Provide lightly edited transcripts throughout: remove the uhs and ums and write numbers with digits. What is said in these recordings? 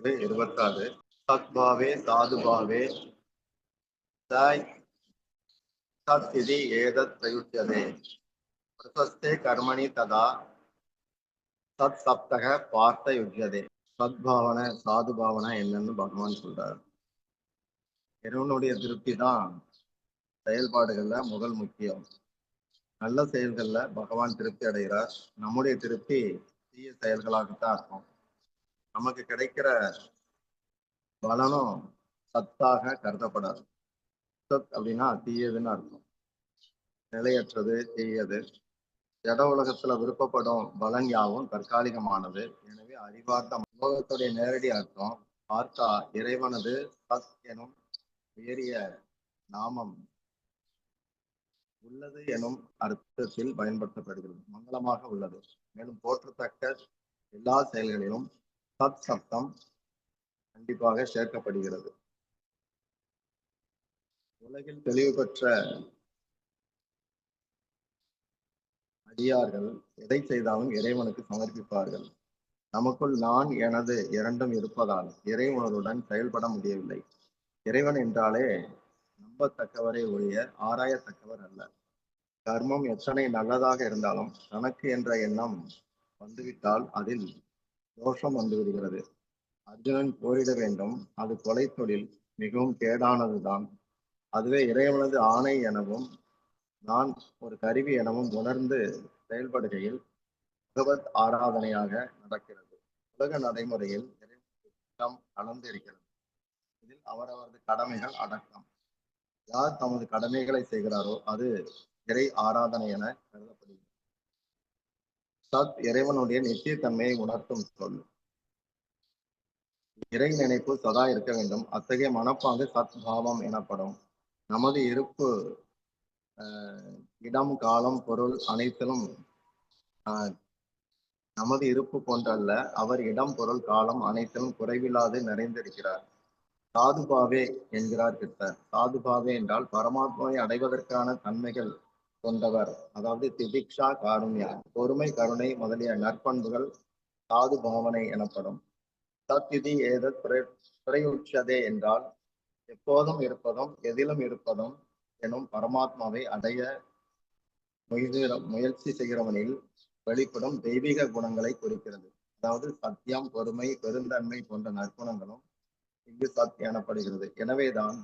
இது 26. சத்பாவே சாதுபாவே சாய் சத்இதி ஏதத் பிரயுஜ்யதே பிரசஸ்தே கர்மணி ததா சத் சப்தக பார்த்த யுஜ்யதே. சத்பாவனை சாதுபாவனை என்னன்னு பகவான் சொல்றார். இறைவனுடைய திருப்தி தான் செயல்பாடுகள்ல முதல் முக்கியம். நல்ல செயல்கள்ல பகவான் திருப்தி அடைகிறார். நம்முடைய திருப்தி தீய செயல்களாகத்தான் இருக்கும். நமக்கு கிடைக்கிற பலனும் சத்தாக கருதப்படாது. சத் அப்படின்னா தீயதுன்னு அர்த்தம். நிலையற்றது, தீயது. ஜட உலகத்துல விருப்பப்படும் பலன் யாவும் தற்காலிகமானது. எனவே அறிவார்த்த உலகத்துடைய நேரடி அர்த்தம் பார்த்தா இறைவனது சத் எனும் உயரிய நாமம் உள்ளது எனும் அர்த்தத்தில் பயன்படுத்தப்படுகிறது. மங்களமாக உள்ளது. மேலும் போற்றத்தக்க எல்லா செயல்களிலும் சத் சப்தம் கண்டிப்பாக சேர்க்கப்படுகிறது. உலகில் தெளிவு பெற்ற அடியார்கள் எதை செய்தாலும் இறைவனுக்கு சமர்ப்பிப்பார்கள். நமக்குள் நான் எனது இரண்டும் இருப்பதால் இறைவனுடன் செயல்பட முடியவில்லை. இறைவன் என்றாலே நம்பத்தக்கவரை ஒழிய ஆராயத்தக்கவர் அல்ல. கர்மம் எத்தனை நல்லதாக இருந்தாலும் தனக்கு என்ற எண்ணம் வந்துவிட்டால் அதில் தோஷம் வந்துவிடுகிறது. அர்ஜுனன் போரிட வேண்டும், அது கொலை தொழில், மிகவும் கேடானதுதான். அதுவே இறைவனது ஆணை எனவும் நான் ஒரு கருவி எனவும் உணர்ந்து செயல்படுகையில் பகவத் ஆராதனையாக நடக்கிறது. உலக நடைமுறையில் இறைவன் கலந்து இருக்கிறது. இதில் அவரவரது கடமைகள் அடக்கம். யார் தமது கடமைகளை செய்கிறாரோ அது இறை ஆராதனை என கருதப்படுகிறது. சத் இறைவனுடைய நித்திய தன்மையை உணர்த்தும் சொல். இறை நினைப்பு சதா இருக்க வேண்டும். அத்தகைய மனப்பாங்கு சத் பாவம் எனப்படும். நமது இருப்பு இடம், காலம், பொருள் அனைத்திலும் நமது இருப்பு போன்றல்ல. அவர் இடம், பொருள், காலம் அனைத்திலும் குறைவில்லாது நிறைந்திருக்கிறார். சாதுபாவே என்கிறார் கிருஷ்ணர். சாதுபாவே என்றால் பரமாத்மாவை அடைவதற்கான தன்மைகள் கொண்டவர். அதாவது திதிக்ஷா, காருண்யா, பொறுமை, கருணை முதலிய நற்பண்புகள் சாது பாவனை எனப்படும். சத்விதி ஏதத் பிரயுட்சதே என்றால் எப்போதும் இருப்பதும் எதிலும் இருப்பதும் எனும் பரமாத்மாவை அடைய முயற்சி செய்கிறவனில் வெளிப்படும் தெய்வீக குணங்களை குறிக்கிறது. அதாவது சத்தியம், பொறுமை, பெருந்தன்மை போன்ற நற்குணங்களும் இங்கு சத் எனப்படுகிறது. எனவேதான்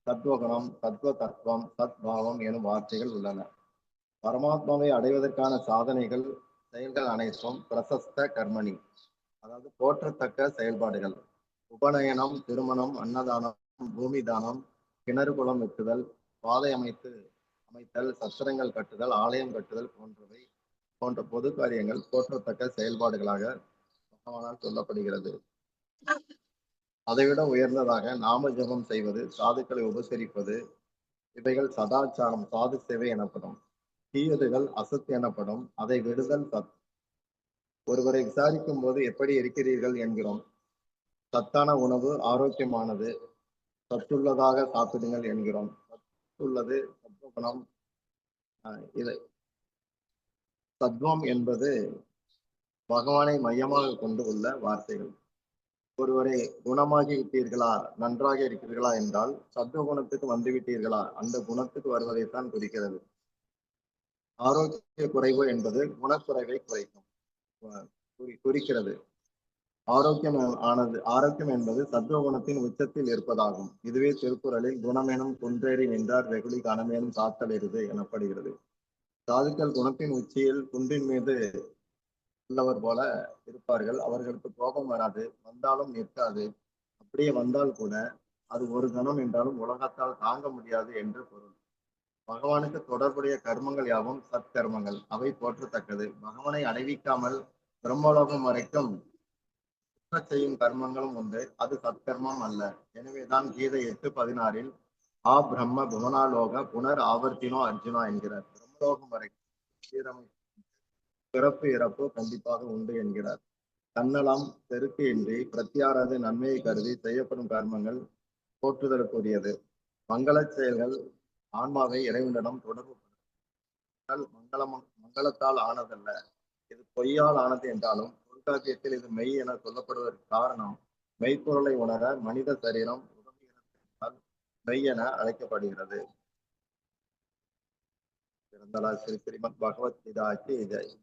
சத்வகுணம், சத்வ தத்துவம், சத் பாவம் எனும் வார்த்தைகள் உள்ளன. பரமாத்மாவை அடைவதற்கான சாதனைகள் செயல்கள் அனைத்தும் பிரசஸ்த கர்மணி, அதாவது போற்றத்தக்க செயல்பாடுகள். உபநயனம், திருமணம், அன்னதானம், பூமி தானம், கிணறு குளம் வெட்டுதல், பாதை அமைத்தல், சத்திரங்கள் கட்டுதல், ஆலயம் கட்டுதல் போன்ற பொது காரியங்கள் போற்றத்தக்க செயல்பாடுகளாக பகவானால் சொல்லப்படுகிறது. அதைவிட உயர்ந்ததாக நாம ஜபம் செய்வது, சாதுக்களை உபசரிப்பது, இவைகள் சதாச்சாரம், சாது சேவை எனப்படும். தீயதுகள் அசத் எனப்படும். அதை விடுதல் சத். ஒருவரை விசாரிக்கும் போது எப்படி இருக்கிறீர்கள் என்கிறோம். சத்தான உணவு ஆரோக்கியமானது, சத்துள்ளதாக சாப்பிடுங்கள் என்கிறோம். சத்துள்ளது சத்துவகுணம். இதை சத்வம் என்பது பகவானை மையமாக கொண்டு உள்ள வார்த்தைகள். ஒருவரை குணமாகி விட்டீர்களா, நன்றாக இருக்கிறீர்களா என்றால் சத்துவ குணத்துக்கு வந்து விட்டீர்களா, அந்த குணத்துக்கு வருவதைத்தான் குறிக்கிறது. ஆரோக்கிய குறைவு என்பது குணக்குறைவை குறிக்கிறது. ஆரோக்கியம் என்பது சத்துவ குணத்தின் உச்சத்தில் இருப்பதாகும். இதுவே திருக்குறளில் குணமெனும் குன்றேறி நின்றார் வெகுளி கணமேனும் காத்தல் எருது எனப்படுகிறது. சாதுக்கள் குணத்தின் உச்சியில் குன்றின் மீது உள்ளவர் போல இருப்பார்கள். அவர்களுக்கு கோபம் வராது, வந்தாலும் நிற்காது. அப்படியே வந்தால் கூட அது ஒரு கணம் என்றாலும் உலகத்தால் தாங்க முடியாது என்று பொருள். பகவானுக்கு தொடர்புடைய கர்மங்கள் யாவும் சத்கர்மங்கள். அவை போற்றத்தக்கது. பகவானை அடைவிக்காமல் பிரம்மலோகம் வரைக்கும் செய்யும் கர்மங்களும் உண்டு. அது சத்கர்மம் அல்ல. எனவேதான் கீதை 8:16 ஆ பிரம்ம புவனாலோக புனர் ஆவர்த்தினோ அர்ஜுனா என்கிறார். பிரம்மலோகம் வரைக்கும் பிறப்பு இறப்பு கண்டிப்பாக உண்டு என்கிறார். தன்னலம் செருக்கு இன்றி பிரத்தியாரது நன்மையை கருதி செய்யப்படும் கர்மங்கள் போற்றுதலுக்குரியது. மங்கள செயல்கள் ஆன்மாவை இறைவனிடம் தொடர்பு மங்களத்தால் ஆனதல்ல. இது பொய்யால் ஆனது என்றாலும் தொல்காப்பியத்தில் இது மெய் என சொல்லப்படுவதற்கு காரணம் மெய்ப்பொருளை உணர மனித சரீரம் உதவுகிறதால் மெய் என அழைக்கப்படுகிறது. பிறந்தலால் ஸ்ரீ ஸ்ரீமத் பகவத்கீதாக்கு ஜெய்.